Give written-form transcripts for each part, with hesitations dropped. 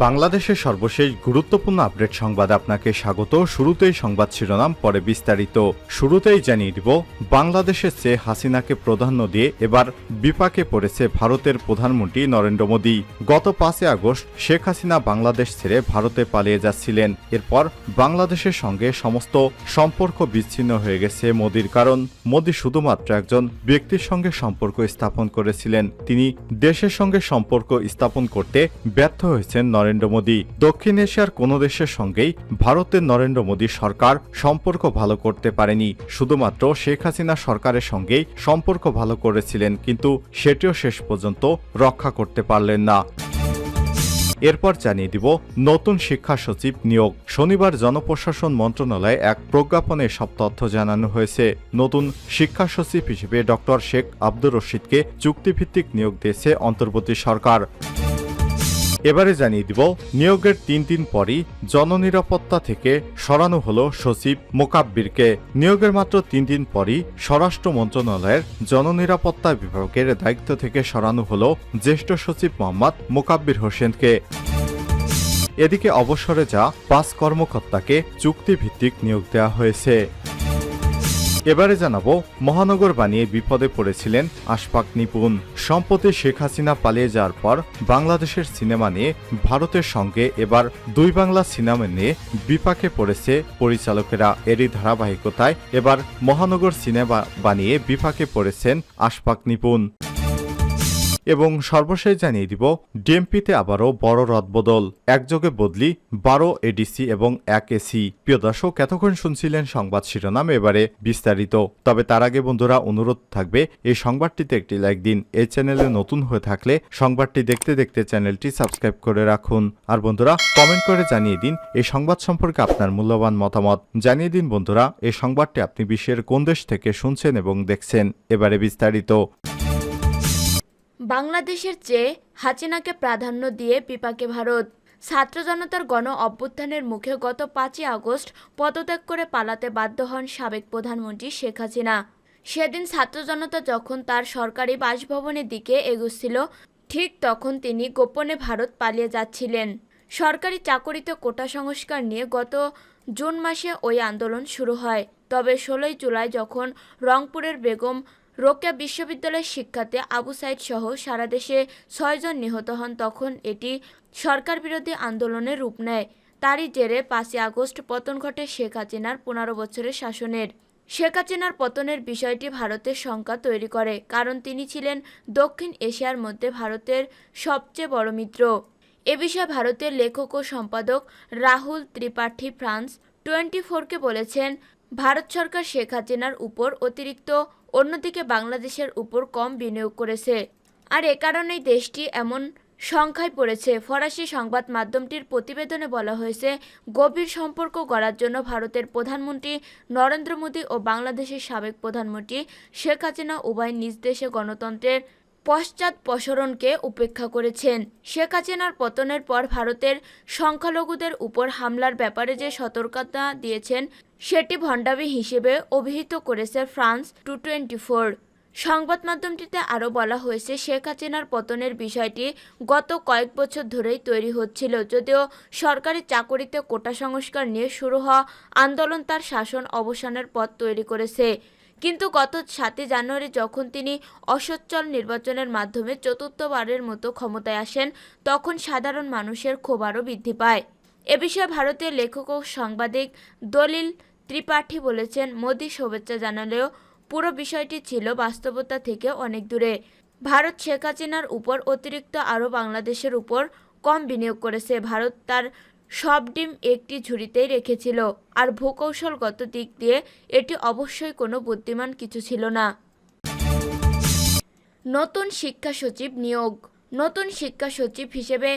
বাংলাদেশের সর্বশেষ গুরুত্বপূর্ণ আপডেট সংবাদে আপনাকে স্বাগত। শুরুতেই সংবাদ শিরোনাম, পরে বিস্তারিত। শুরুতেই জানিয়ে দিব, বাংলাদেশের চেয়ে হাসিনাকে প্রাধান্য দিয়ে এবার বিপাকে পড়েছে ভারতের প্রধানমন্ত্রী নরেন্দ্র মোদী। গত 5 আগস্ট শেখ হাসিনা বাংলাদেশ ছেড়ে ভারতে পালিয়ে যাচ্ছিলেন। এরপর বাংলাদেশের সঙ্গে সমস্ত সম্পর্ক বিচ্ছিন্ন হয়ে গেছে মোদীর। কারণ মোদী শুধুমাত্র একজন ব্যক্তির সঙ্গে সম্পর্ক স্থাপন করেছিলেন। তিনি দেশের সঙ্গে সম্পর্ক স্থাপন করতে ব্যর্থ হয়েছেন নরেন্দ্র মোদী। দক্ষিণ এশিয়ার কোনো দেশের সঙ্গেই ভারতের নরেন্দ্র মোদী সরকার সম্পর্ক ভালো করতে পারেনি। শুধুমাত্র শেখ হাসিনা সরকারের সঙ্গেই সম্পর্ক ভালো করেছিলেন, কিন্তু সেটিও শেষ পর্যন্ত রক্ষা করতে পারলেন না। এরপর জানিয়ে দিব, নতুন শিক্ষা সচিব নিয়োগ। শনিবার জনপ্রশাসন মন্ত্রণালয়ে এক প্রজ্ঞাপনে সব তথ্য জানানো হয়েছে। নতুন শিক্ষা সচিব হিসেবে ডক্টর শেখ আব্দুর রশিদকে চুক্তিভিত্তিক নিয়োগ দিয়েছে অন্তর্বর্তী সরকার। এবারে জানিয়ে দিব, নিয়োগের 3 দিন পরই জননিরাপত্তা থেকে সরানো হলো সচিব মোকাব্বিরকে। নিয়োগের মাত্র 3 দিন পরই স্বরাষ্ট্র মন্ত্রণালয়ের জননিরাপত্তা বিভাগের দায়িত্ব থেকে সরানো হলো জ্যেষ্ঠ সচিব মোহাম্মদ মোকাব্বির হোসেনকে। এদিকে অবসরে যা 5 কর্মকর্তাকে চুক্তিভিত্তিক নিয়োগ দেওয়া হয়েছে। এবারে জানাবো, মহানগর বানিয়ে বিপদে পড়েছিলেন আশফাক নিপুণ। সম্প্রতি শেখ হাসিনা পালিয়ে যাওয়ার পর বাংলাদেশের সিনেমা নিয়ে ভারতের সঙ্গে এবার 2 বাংলা সিনেমা নিয়ে বিপাকে পড়েছে পরিচালকেরা। এরই ধারাবাহিকতায় এবার মহানগর সিনেমা বানিয়ে বিপাকে পড়েছেন আশফাক নিপুণ। এবং সর্বশেষ জানিয়ে দিব, ডিএমপিতে আবারও বড় রদবদল। একযোগে বদলি 12 এডিসি এবং 1 এসি। প্রিয় দর্শক, এতক্ষণ শুনছিলেন সংবাদ শিরোনাম, এবারে বিস্তারিত। তবে তার আগে বন্ধুরা, অনুরোধ থাকবে এই সংবাদটিতে একটি লাইক দিন। এই চ্যানেলে নতুন হয়ে থাকলে সংবাদটি দেখতে দেখতে চ্যানেলটি সাবস্ক্রাইব করে রাখুন। আর বন্ধুরা, কমেন্ট করে জানিয়ে দিন এই সংবাদ সম্পর্কে আপনার মূল্যবান মতামত। জানিয়ে দিন বন্ধুরা, এই সংবাদটি আপনি বিশ্বের কোন দেশ থেকে শুনছেন এবং দেখছেন। এবারে বিস্তারিত। বাংলাদেশের চেয়ে হাসিনাকে প্রাধান্য দিয়ে বিপাকে ভারত। ছাত্র জনতার গণ অভ্যুত্থানের মুখে গত 5 আগস্ট পদত্যাগ করে পালাতে বাধ্য হন সাবেক প্রধানমন্ত্রী শেখ হাসিনা। সেদিন ছাত্র জনতা যখন তার সরকারি বাসভবনের দিকে এগোচ্ছিল, ঠিক তখন তিনি গোপনে ভারত পালিয়ে যাচ্ছিলেন। সরকারি চাকরিতে কোটা সংস্কার নিয়ে গত জুন মাসে ওই আন্দোলন শুরু হয়। তবে 16 জুলাই যখন রংপুরের বেগম রোকেয়া বিশ্ববিদ্যালয়ের শিক্ষার্থী আবু সাইদ সহ সারা দেশে 6 জন নিহত হন, তখন এটি সরকার বিরোধী আন্দোলনের রূপ নেয়। তারই জেরে 5 আগস্ট পতন ঘটে শেখ হাসিনার 15 বছরের শাসনের। শেখ হাসিনার পতনের বিষয়টি ভারতের শঙ্কা তৈরি করে, কারণ তিনি ছিলেন দক্ষিণ এশিয়ার মধ্যে ভারতের সবচেয়ে বড় মিত্র। এ বিষয়ে ভারতের লেখক ও সম্পাদক রাহুল ত্রিপাঠী ফ্রান্স 24কে বলেছেন, ভারত সরকার শেখ হাসিনার উপর অতিরিক্ত, অন্যদিকে বাংলাদেশের উপর কম বিনিয়োগ করেছে। আর এ কারণেই দেশটি এমন সংখ্যায় পড়েছে। ফরাসি সংবাদ মাধ্যমটির প্রতিবেদনে বলা হয়েছে, গভীর সম্পর্ক গড়ার জন্য ভারতের প্রধানমন্ত্রী নরেন্দ্র মোদী ও বাংলাদেশের সাবেক প্রধানমন্ত্রী শেখ হাসিনা উভয় নিজ দেশে গণতন্ত্রের পশ্চাদপসরণকে উপেক্ষা করেছেন। শেখ হাসিনার পতনের পর ভারতের সংখ্যালঘুদের উপর হামলার ব্যাপারে যে সতর্কতা দিয়েছেন, সেটি ভণ্ডামি হিসেবে অভিহিত করেছে ফ্রান্স 224। সংবাদ মাধ্যমটিতে আরও বলা হয়েছে, শেখ হাসিনার পতনের বিষয়টি গত কয়েক বছর ধরেই তৈরি হচ্ছিল, যদিও সরকারি চাকরিতে কোটা সংস্কার নিয়ে শুরু হওয়া আন্দোলন তার শাসন অবসানের পথ তৈরি করেছে। কিন্তু গত 7 জানুয়ারি যখন তিনি অসচ্ছল নির্বাচনের মাধ্যমে 4র্থবারের মতো ক্ষমতায় আসেন, তখন সাধারণ মানুষের ক্ষোভ আরও বৃদ্ধি পায়। এ বিষয়ে ভারতীয় লেখক ও সাংবাদিক দলিল ত্রিপাঠী বলেছেন, মোদী শুভেচ্ছা জানালেও পুরো বিষয়টি ছিল বাস্তবতা থেকে অনেক দূরে। ভারত শেখ হাসিনার উপর অতিরিক্ত আরও বাংলাদেশের উপর কম বিনিয়োগ করেছে। ভারত তার সব ডিম একটি ঝুড়িতেই রেখেছিল, আর ভূকৌশলগত দিক দিয়ে এটি অবশ্যই কোনো বুদ্ধিমান কিছু ছিল না। নতুন শিক্ষা সচিব নিয়োগ। নতুন শিক্ষা সচিব হিসেবে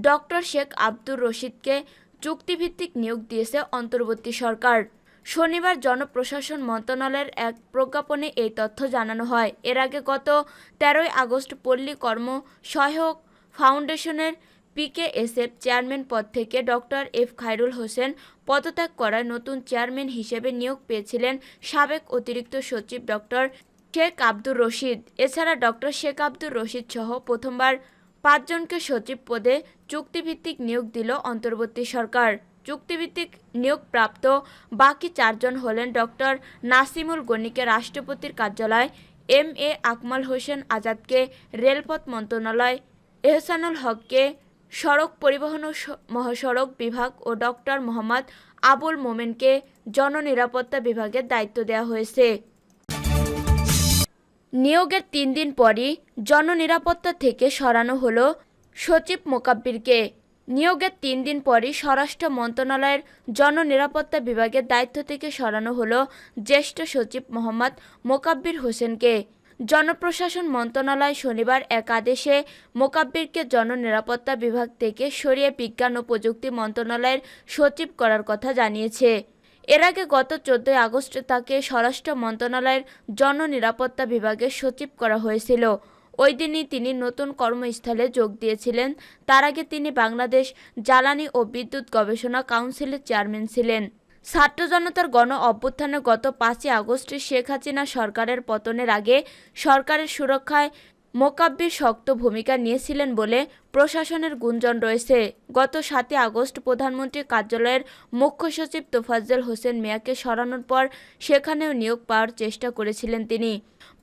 ডক্টর শেখ আব্দুর রশিদকে চুক্তিভিত্তিক নিয়োগ দিয়েছে অন্তর্বর্তী সরকার। শনিবার জনপ্রশাসন মন্ত্রণালয়ের এক প্রজ্ঞাপনে এই তথ্য জানানো হয়। এর আগে গত 13 আগস্ট পল্লী কর্ম সহায়ক ফাউন্ডেশনের পিকেএসএফ চেয়ারম্যান পদ থেকে ডক্টর এফ খায়রুল হোসেন পদত্যাগ করায় নতুন চেয়ারম্যান হিসেবে নিয়োগ পেয়েছিলেন সাবেক অতিরিক্ত সচিব ডক্টর শেখ আব্দুর রশিদ। এছাড়া ডক্টর শেখ আব্দুর রশিদ সহ প্রথমবার 5 জনকে সচিব পদে চুক্তিভিত্তিক নিয়োগ দিল অন্তর্বর্তী সরকার। চুক্তিভিত্তিক নিয়োগপ্রাপ্ত বাকি 4 জন হলেন ডক্টর নাসিমুল গনিকে রাষ্ট্রপতির কার্যালয়, MA আকমাল হোসেন আজাদকে রেলপথ মন্ত্রণালয়, এহসানুল হককে সড়ক পরিবহন ও মহাসড়ক বিভাগ ও ডক্টর মোহাম্মদ আবুল মোমেনকে জননিরাপত্তা বিভাগের দায়িত্ব দেওয়া হয়েছে। নিয়োগের 3 দিন পরই জননিরাপত্তা থেকে সরানো হলো সচিব মোকাব্বিরকে। নিয়োগের 3 দিন পরই স্বরাষ্ট্র মন্ত্রণালয়ের জননিরাপত্তা বিভাগের দায়িত্ব থেকে সরানো হলো জ্যেষ্ঠ সচিব মোহাম্মদ মোকাব্বির হোসেনকে। জনপ্রশাসন মন্ত্রণালয় শনিবার এক আদেশে মোকাব্বিরকে জননিরাপত্তা বিভাগ থেকে সরিয়ে বিজ্ঞান ও প্রযুক্তি মন্ত্রণালয়ের সচিব করার কথা জানিয়েছে। এর আগে গত 14 আগস্ট তাকে স্বরাষ্ট্র মন্ত্রণালয়ের জননিরাপত্তা বিভাগের সচিব করা হয়েছিল। ওই দিনই তিনি নতুন কর্মস্থলে যোগ দিয়েছিলেন। তার আগে তিনি বাংলাদেশ জ্বালানি ও বিদ্যুৎ গবেষণা কাউন্সিলের চেয়ারম্যান ছিলেন। ছাত্র জনতার গণ অভ্যুত্থানে গত 5 আগস্ট শেখ হাসিনা সরকারের পতনের আগে সরকারের সুরক্ষায় মোকাব্বির শক্ত ভূমিকা নিয়েছিলেন বলে প্রশাসনের গুঞ্জন রয়েছে। গত 7 আগস্ট প্রধানমন্ত্রীর কার্যালয়ের মুখ্য সচিব তোফাজ্জল হোসেন মিয়াকে সরানোর পর সেখানেও নিয়োগ পাওয়ার চেষ্টা করেছিলেন তিনি।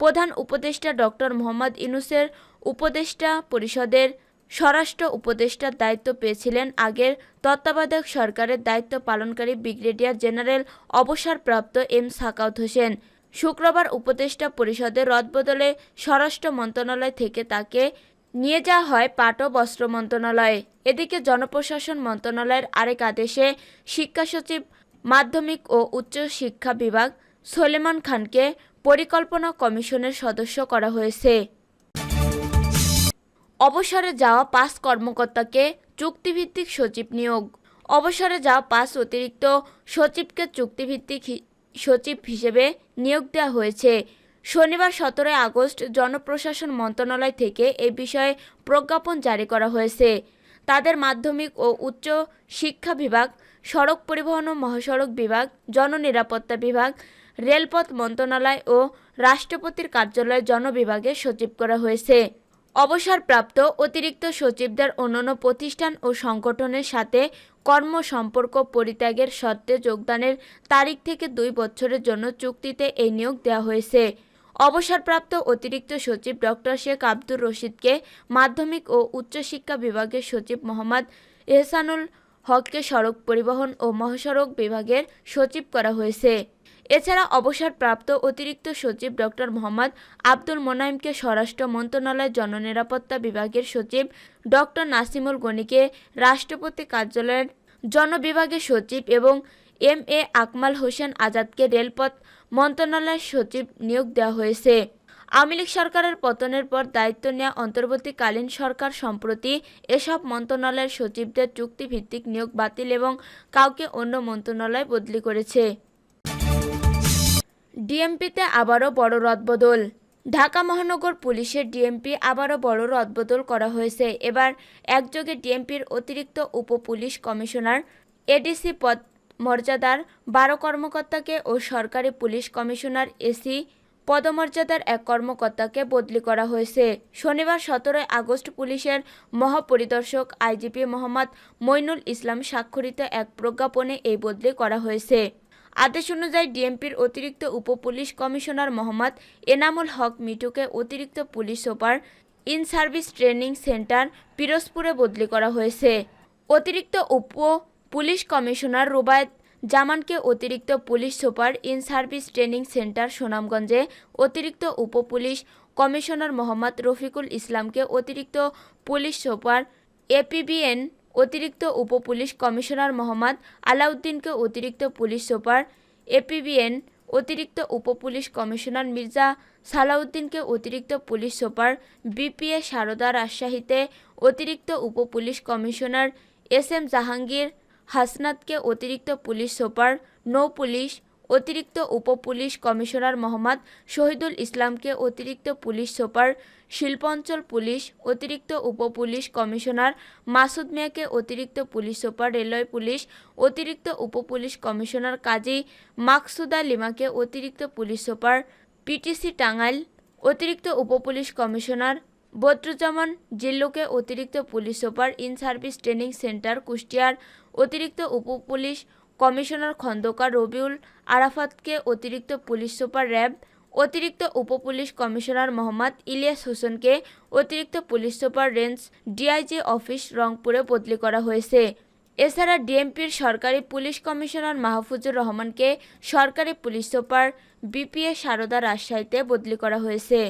প্রধান উপদেষ্টা ডক্টর মোহাম্মদ ইউনূসের উপদেষ্টা পরিষদের স্বরাষ্ট্র উপদেষ্টার দায়িত্ব পেয়েছিলেন আগের তত্ত্বাবধায়ক সরকারের দায়িত্ব পালনকারী ব্রিগেডিয়ার জেনারেল অবসরপ্রাপ্ত এম সাখাওয়াত হোসেন। শুক্রবার উপদেষ্টা পরিষদের রদবদলে স্বরাষ্ট্র মন্ত্রণালয় থেকে তাকে নিয়ে যাওয়া হয় পাট ও বস্ত্র মন্ত্রণালয়ে। এদিকে জনপ্রশাসন মন্ত্রণালয়ের আরেক আদেশে শিক্ষা সচিব মাধ্যমিক ও উচ্চ শিক্ষা বিভাগ সলেমান খানকে পরিকল্পনা কমিশনের সদস্য করা হয়েছে। অবসরে যাওয়া 5 কর্মকর্তাকে চুক্তিভিত্তিক সচিব নিয়োগ। অবসরে যাওয়া 5 অতিরিক্ত সচিবকে চুক্তিভিত্তিক সচিব হিসেবে নিয়োগ দেওয়া হয়েছে। শনিবার 17 আগস্ট জনপ্রশাসন মন্ত্রণালয় থেকে এ বিষয়ে প্রজ্ঞাপন জারি করা হয়েছে। তাদের মাধ্যমিক ও উচ্চ শিক্ষা বিভাগ, সড়ক পরিবহন ও মহাসড়ক বিভাগ, জননিরাপত্তা বিভাগ, রেলপথ মন্ত্রণালয় ও রাষ্ট্রপতির কার্যালয় জনবিভাগে সচিব করা হয়েছে। অবসরপ্রাপ্ত অতিরিক্ত সচিবদের অন্যান্য প্রতিষ্ঠান ও সংগঠনের সাথে কর্মসম্পর্ক পরিত্যাগের শর্তে যোগদানের তারিখ থেকে 2 বছরের জন্য চুক্তিতে এই নিয়োগ দেওয়া হয়েছে। অবসরপ্রাপ্ত অতিরিক্ত সচিব ডক্টর শেখ আব্দুর রশিদকে মাধ্যমিক ও উচ্চশিক্ষা বিভাগের সচিব মোহাম্মদ এহসানুল হককে সড়ক পরিবহন ও মহাসড়ক বিভাগের সচিব করা হয়েছে। এছাড়া অবসরপ্রাপ্ত অতিরিক্ত সচিব ডক্টর মোহাম্মদ আব্দুল মোনাইমকে স্বরাষ্ট্র মন্ত্রণালয়ের জননিরাপত্তা বিভাগের সচিব, ডক্টর নাসিমুল গনিকে রাষ্ট্রপতি কার্যালয়ের জনবিভাগের সচিব এবং MA আকমাল হোসেন আজাদকে রেলপথ মন্ত্রণালয়ের সচিব নিয়োগ দেওয়া হয়েছে। আওয়ামী লীগ সরকারের পতনের পর দায়িত্ব নেওয়া অন্তর্বর্তীকালীন সরকার সম্প্রতি এসব মন্ত্রণালয়ের সচিবদের চুক্তিভিত্তিক নিয়োগ বাতিল এবং কাউকে অন্য মন্ত্রণালয়ে বদলি করেছে। ডিএমপিতে আবারও বড় রদবদল। ঢাকা মহানগর পুলিশের ডিএমপি আবারও বড় রদবদল করা হয়েছে। এবার একযোগে ডিএমপির অতিরিক্ত উপপুলিশ কমিশনার এডিসি পদ মর্যাদার 12 কর্মকর্তাকে ও সরকারি পুলিশ কমিশনার এসি পদমর্যাদার 1 কর্মকর্তাকে বদলি করা হয়েছে। শনিবার 17 আগস্ট পুলিশের মহাপরিদর্শক আইজিপি মোহাম্মদ মইনুল ইসলাম স্বাক্ষরিত এক প্রজ্ঞাপনে এই বদলি করা হয়েছে। আদেশ অনুযায়ী ডিএমপির অতিরিক্ত উপপুলিশ কমিশনার মোহাম্মদ এনামুল হক মিঠুকে অতিরিক্ত পুলিশ super in service training center পিরোজপুরে বদলি করা হয়েছে। অতিরিক্ত উপ পুলিশ কমিশনার রুবায়েত জামানকে অতিরিক্ত পুলিশ super in service training centre সুনামগঞ্জে, অতিরিক্ত উপপুলিশ কমিশনার মোহাম্মদ রফিকুল ইসলামকে অতিরিক্ত পুলিশ সুপার এপিবিএন, অতিরিক্ত উপপুলিশ কমিশনার মোহাম্মদ আলাউদ্দিনকে অতিরিক্ত পুলিশ সুপার এপিবিএন, অতিরিক্ত উপপুলিশ কমিশনার মির্জা সালাউদ্দিনকে অতিরিক্ত পুলিশ সুপার বিপিএ সারদা রাজশাহীতে, অতিরিক্ত উপপুলিশ কমিশনার SM জাহাঙ্গীর হাসনাতকে অতিরিক্ত পুলিশ সুপার নৌপুলিশ, অতিরিক্ত উপপুলিশ কমিশনার মোহাম্মদ শহীদুল ইসলামকে অতিরিক্ত পুলিশ সুপার শিল্পাঞ্চল পুলিশ, অতিরিক্ত উপপুলিশ কমিশনার মাসুদ মিয়াকে অতিরিক্ত পুলিশ সুপার রেলওয়ে পুলিশ, অতিরিক্ত উপপুলিশ কমিশনার কাজী মাকসুদা লিমাকে অতিরিক্ত পুলিশ সুপার পিটিসি টাঙ্গাইল, অতিরিক্ত উপপুলিশ কমিশনার বদরুজ্জামান জিল্লুকে অতিরিক্ত পুলিশ super in service training centre কুষ্টিয়ার, অতিরিক্ত উপপুলিশ কমিশনার খন্দকার রবিউল আরাফাতকে অতিরিক্ত পুলিশ সুপার র্যাব, অতিরিক্ত উপপুলিশ কমিশনার মোহাম্মদ ইলিয়াস হোসেনকে অতিরিক্ত পুলিশ সুপার রেঞ্জ ডিআইজি অফিস রংপুরে বদলি করা হয়েছে। এছাড়া ডিএমপির সরকারি পুলিশ কমিশনার মাহফুজুর রহমানকে সরকারি পুলিশ সুপার বিপিএ সারদা রাজশাহীতে বদলি করা হয়েছে।